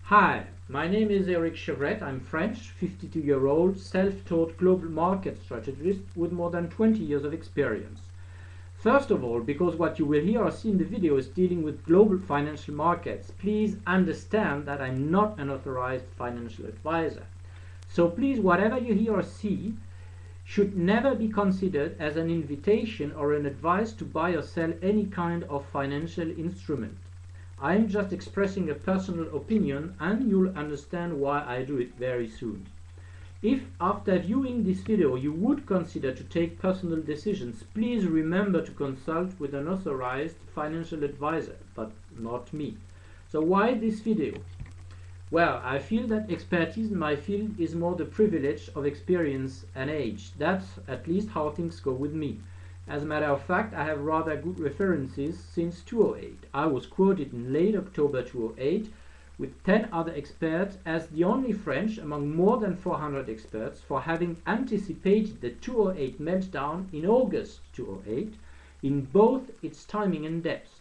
Hi, my name is Eric Chevrette. I'm French, 52-year-old, self-taught global market strategist with more than 20 years of experience. First of all, because what you will hear or see in the video is dealing with global financial markets, please understand that I'm not an authorized financial advisor. So please, whatever you hear or see should never be considered as an invitation or an advice to buy or sell any kind of financial instrument. I'm just expressing a personal opinion, and you'll understand why I do it very soon. If after viewing this video you would consider to take personal decisions, please remember to consult with an authorized financial advisor, but not me. So why this video? Well, I feel that expertise in my field is more the privilege of experience and age. That's at least how things go with me. As a matter of fact, I have rather good references since 2008. I was quoted in late October 2008 with 10 other experts as the only French among more than 400 experts for having anticipated the 2008 meltdown in August 2008 in both its timing and depth.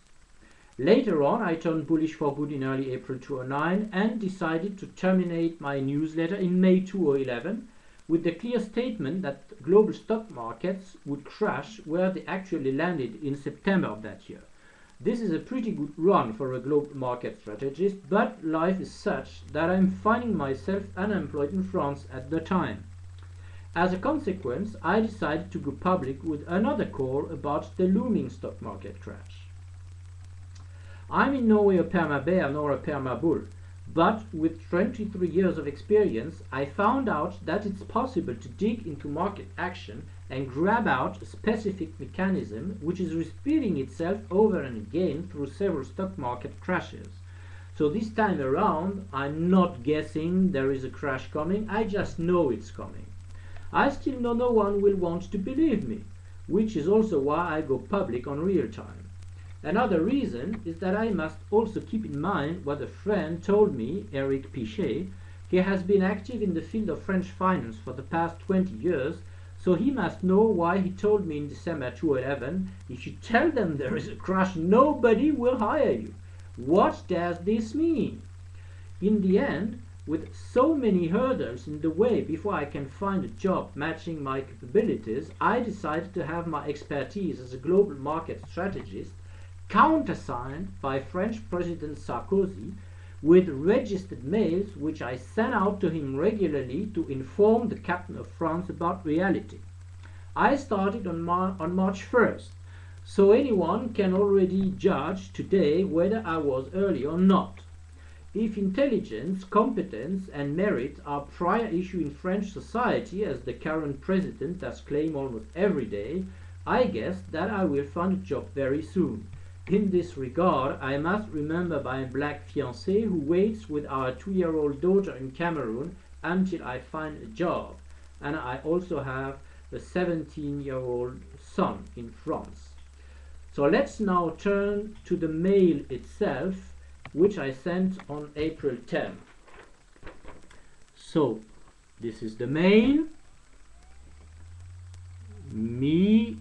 Later on, I turned bullish for good in early April 2009 and decided to terminate my newsletter in May 2011 with the clear statement that global stock markets would crash where they actually landed in September of that year. This is a pretty good run for a global market strategist, but life is such that I'm finding myself unemployed in France at the time. As a consequence, I decided to go public with another call about the looming stock market crash. I'm in no way a perma-bear nor a perma-bull, but with 23 years of experience, I found out that it's possible to dig into market action and grab out a specific mechanism which is repeating itself over and again through several stock market crashes. So this time around, I'm not guessing there is a crash coming, I just know it's coming. I still know no one will want to believe me, which is also why I go public on real time. Another reason is that I must also keep in mind what a friend told me, Eric Pichet. He has been active in the field of French finance for the past 20 years, so he must know why he told me in December 2011, if you tell them there is a crash, nobody will hire you. What does this mean? In the end, with so many hurdles in the way before I can find a job matching my capabilities, I decided to have my expertise as a global market strategist countersigned by French President Sarkozy with registered mails which I sent out to him regularly to inform the Captain of France about reality. I started on March 1st, so anyone can already judge today whether I was early or not. If intelligence, competence and merit are prior issue in French society, as the current president does claim almost every day, I guess that I will find a job very soon. In this regard, I must remember my black fiancé who waits with our 2-year-old daughter in Cameroon until I find a job. And I also have a 17-year-old son in France. So let's now turn to the mail itself, which I sent on April 10. So, this is the mail. Me,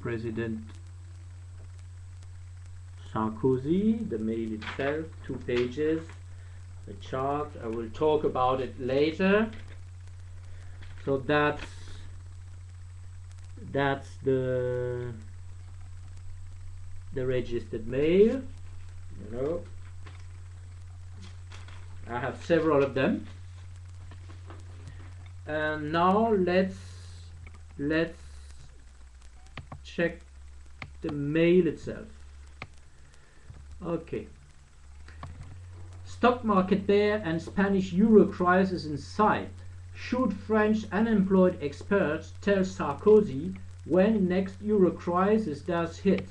President Sarkozy, the mail itself, 2 pages, the chart, I will talk about it later. So that's the registered mail, you know. I have several of them. And now let's check the mail itself. Okay. Stock market bear and Spanish euro crisis in sight. Should French unemployed experts tell Sarkozy when next euro crisis does hit?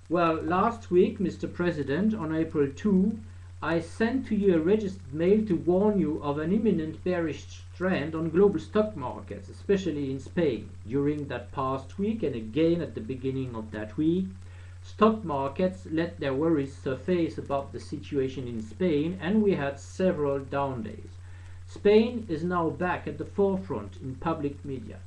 Well, last week, Mr. President, on April 2, I sent to you a registered mail to warn you of an imminent bearish trend on global stock markets, especially in Spain. During that past week and again at the beginning of that week, stock markets let their worries surface about the situation in Spain, and we had several down days. Spain is now back at the forefront in public media.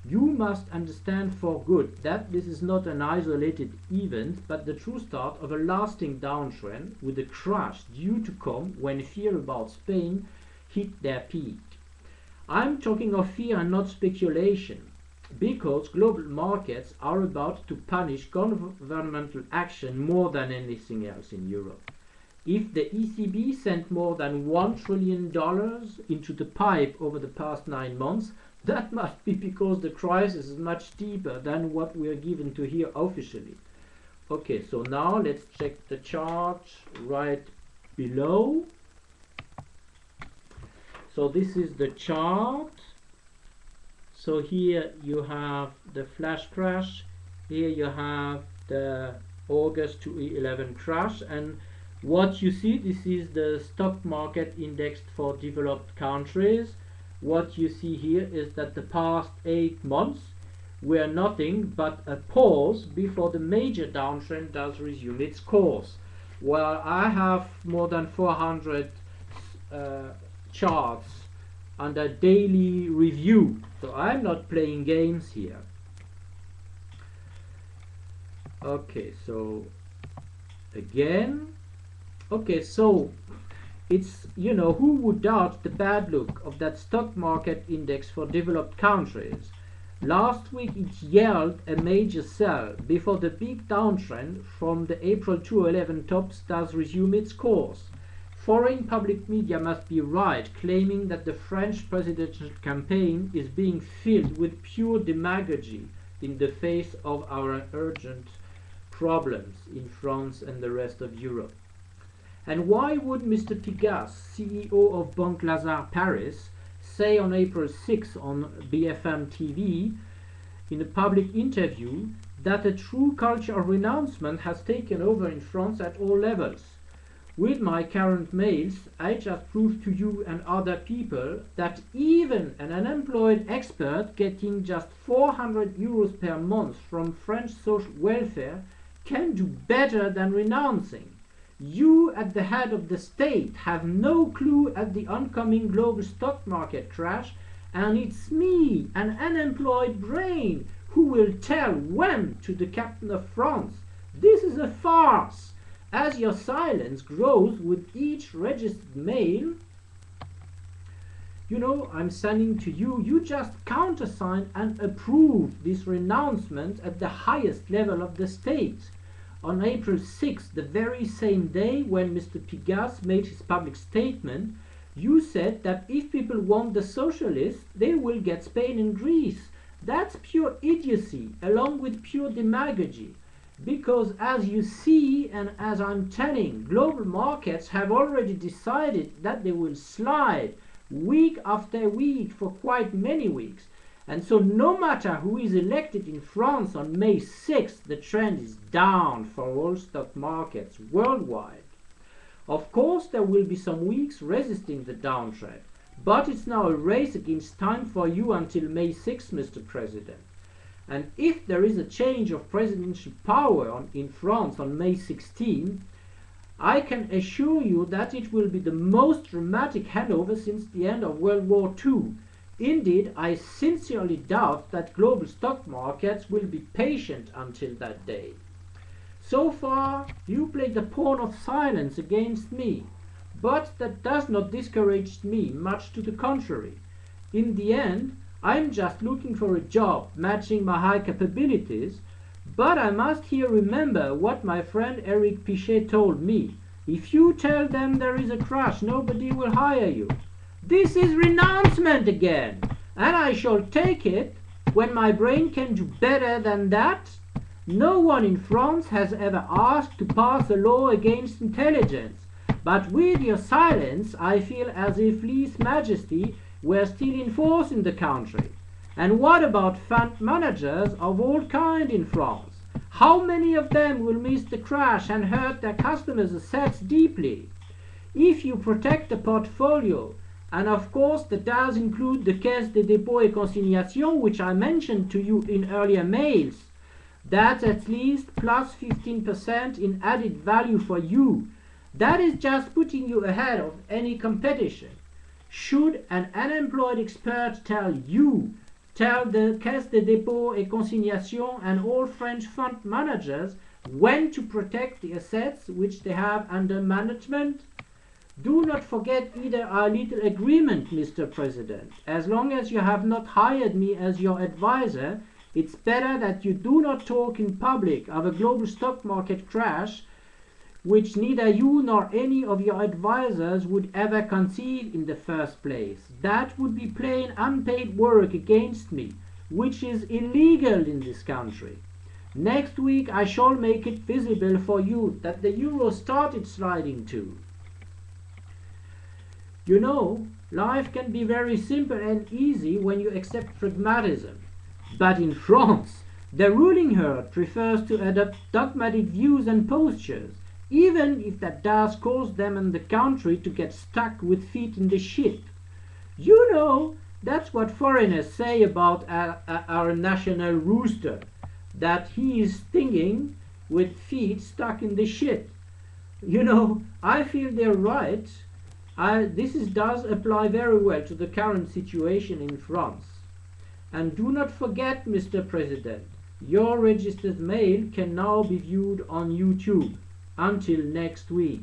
You must understand for good that this is not an isolated event, but the true start of a lasting downtrend with a crash due to come when fear about Spain hit their peak. I'm talking of fear and not speculation, because global markets are about to punish governmental action more than anything else in Europe. If the ECB sent more than $1 trillion into the pipe over the past 9 months, that must be because the crisis is much deeper than what we are given to hear officially. Okay, so now let's check the chart right below. So this is the chart. So here you have the flash crash, here you have the August 2011 crash, and what you see, this is the stock market indexed for developed countries. What you see here is that the past 8 months were nothing but a pause before the major downtrend does resume its course. Well, I have more than 400 charts under daily review, so I'm not playing games here. Okay, so again, okay, so it's, you know, who would doubt the bad look of that stock market index for developed countries? Last week it yelled a major sell before the big downtrend from the April 2011 tops does resume its course. Foreign public media must be right, claiming that the French presidential campaign is being filled with pure demagogy in the face of our urgent problems in France and the rest of Europe. And why would Mr. Pigas, CEO of Banque Lazare Paris, say on April 6 on BFM TV in a public interview that a true culture of renouncement has taken over in France at all levels? With my current mails, I just proved to you and other people that even an unemployed expert getting just 400 euros per month from French social welfare can do better than renouncing. You at the head of the state have no clue at the oncoming global stock market crash, and it's me, an unemployed brain, who will tell when to the captain of France. This is a farce. As your silence grows with each registered mail, you know, I'm sending to you, you just countersign and approve this renouncement at the highest level of the state. On April 6, the very same day when Mr. Pigas made his public statement, you said that if people want the socialists, they will get Spain and Greece. That's pure idiocy, along with pure demagogy. Because as you see, and as I'm telling, global markets have already decided that they will slide week after week for quite many weeks. And so no matter who is elected in France on May 6th, the trend is down for all stock markets worldwide. Of course, there will be some weeks resisting the downtrend, but it's now a race against time for you until May 6th, Mr. President. And if there is a change of presidential power in France on May 16, I can assure you that it will be the most dramatic handover since the end of World War II. Indeed, I sincerely doubt that global stock markets will be patient until that day. So far, you played the pawn of silence against me, but that does not discourage me, much to the contrary. In the end, I'm just looking for a job matching my high capabilities, but I must here remember what my friend Eric Pichet told me. If you tell them there is a crash, nobody will hire you. This is renouncement again, and I shall take it when my brain can do better than that. No one in France has ever asked to pass a law against intelligence, but with your silence I feel as if lèse majesty were still in force in the country. And what about fund managers of all kinds in France? How many of them will miss the crash and hurt their customers' assets deeply? If you protect the portfolio, and of course that does include the Caisse des Dépôts et Consignations, which I mentioned to you in earlier mails, that's at least plus 15% in added value for you. That is just putting you ahead of any competition. Should an unemployed expert tell you tell the Caisse des Dépôts et Consignations and all French fund managers when to protect the assets which they have under management? Do not forget either our little agreement, Mr. President. As long as you have not hired me as your advisor, it's better that you do not talk in public of a global stock market crash, which neither you nor any of your advisors would ever conceive in the first place. That would be plain unpaid work against me, which is illegal in this country. Next week I shall make it visible for you that the euro started sliding too. You know, life can be very simple and easy when you accept pragmatism. But in France, the ruling herd prefers to adopt dogmatic views and postures, even if that does cause them and the country to get stuck with feet in the shit. You know, that's what foreigners say about our national rooster, that he is stinging with feet stuck in the shit. You know, I feel they're right. This does apply very well to the current situation in France. And do not forget, Mr. President, your registered mail can now be viewed on YouTube. Until next week.